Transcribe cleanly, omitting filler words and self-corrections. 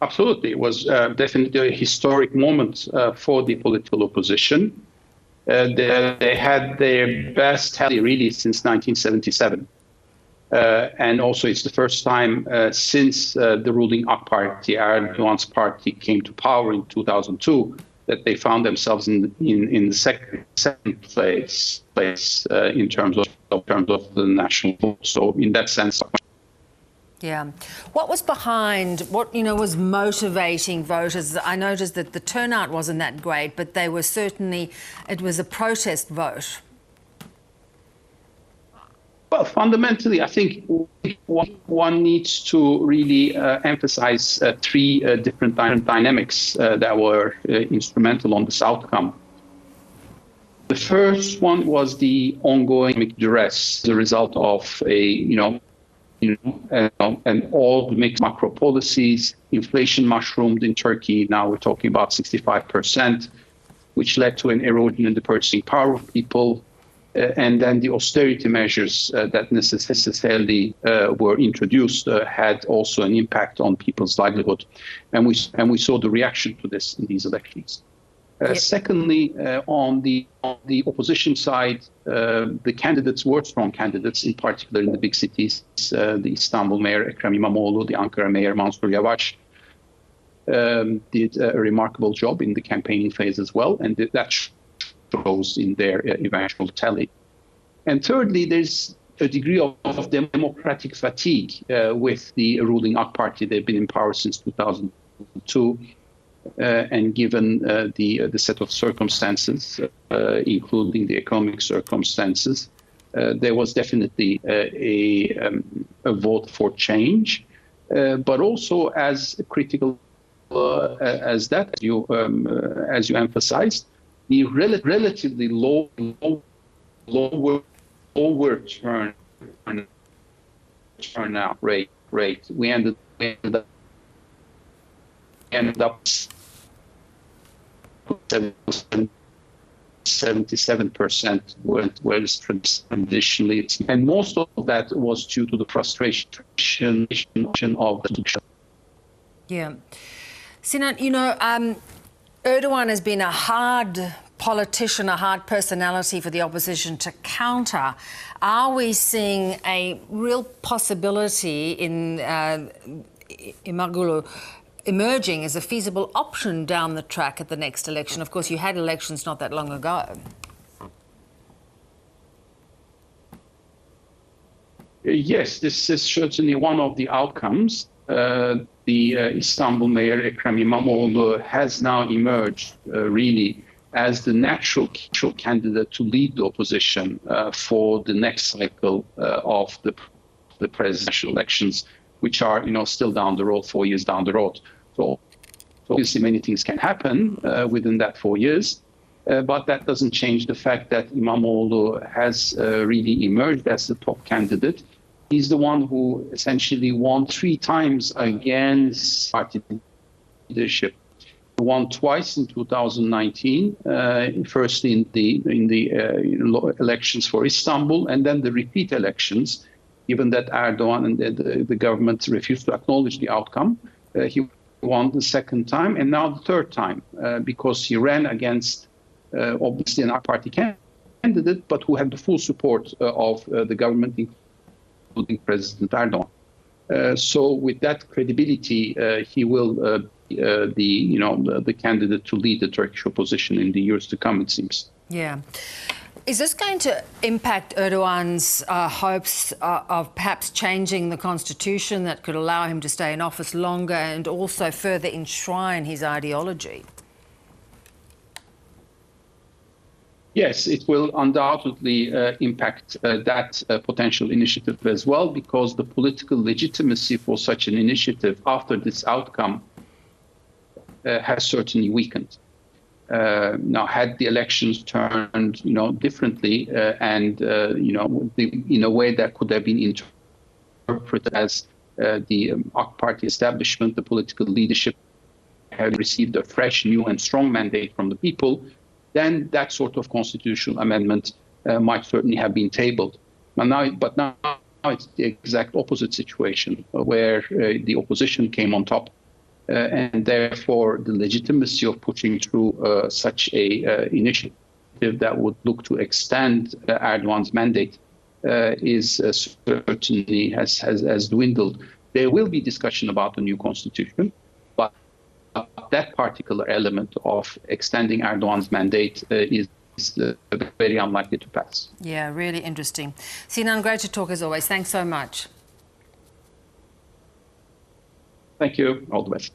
Absolutely. It was definitely a historic moment for the political opposition. They had their best tally really since 1977. And also it's the first time since the ruling AK Party, Erdogan's party, came to power in 2002, that they found themselves in the second place in terms of the national vote. So in that sense. Yeah. What was behind, what, was motivating voters? I noticed that the turnout wasn't that great, but they were certainly, it was a protest vote. Well, fundamentally, I think one needs to really emphasize three different dynamics that were instrumental on this outcome. The first one was the ongoing duress, the result of and all the mixed macro policies. Inflation mushroomed in Turkey. Now we're talking about 65%, which led to an erosion in the purchasing power of people. And then the austerity measures that necessarily were introduced had also an impact on people's livelihood. And we saw the reaction to this in these elections. Secondly, on the opposition side, the candidates were strong candidates, in particular in the big cities. The Istanbul mayor, Ekrem İmamoğlu, the Ankara mayor, Mansur Yavaş, did a remarkable job in the campaigning phase as well, and that shows in their eventual tally. And thirdly, there's a degree of democratic fatigue with the ruling AK Party. They've been in power since 2002. And given the set of circumstances, including the economic circumstances, there was definitely a vote for change, but also as critical as that, as you emphasized, the relatively lower turnout rate. We ended up 77% whereas traditionally, and most of that was due to the frustration of the. Yeah, Sinan, Erdogan has been a hard politician, a hard personality for the opposition to counter. Are we seeing a real possibility in Imamoglu emerging as a feasible option down the track at the next election? Of course, you had elections not that long ago. Yes, this is certainly one of the outcomes. The Istanbul mayor, Ekrem İmamoğlu, has now emerged really as the natural candidate to lead the opposition for the next cycle of the presidential elections, which are, still down the road, 4 years down the road. So obviously many things can happen within that 4 years, but that doesn't change the fact that Imamoglu has really emerged as the top candidate. He's the one who essentially won 3 times against party leadership. He won twice in 2019, firstly in the elections for Istanbul, and then the repeat elections. Given that Erdogan and the government refused to acknowledge the outcome, he won the second time and now the third time because he ran against obviously an AK Party candidate, but who had the full support of the government, including President Erdogan. So with that credibility, he will be the candidate to lead the Turkish opposition in the years to come, it seems. Yeah. Is this going to impact Erdogan's hopes of perhaps changing the constitution that could allow him to stay in office longer and also further enshrine his ideology? Yes, it will undoubtedly impact that potential initiative as well, because the political legitimacy for such an initiative after this outcome has certainly weakened. Now, had the elections turned, differently, and in a way that could have been interpreted as the AK Party establishment, the political leadership, had received a fresh, new, and strong mandate from the people, then that sort of constitutional amendment might certainly have been tabled. But now it's the exact opposite situation, where the opposition came on top and therefore the legitimacy of pushing through such a initiative that would look to extend Erdogan's mandate is certainly has dwindled. There will be discussion about the new constitution, but that particular element of extending Erdogan's mandate is very unlikely to pass. Yeah, really interesting. Sinan, great to talk as always. Thanks so much. Thank you. All the best.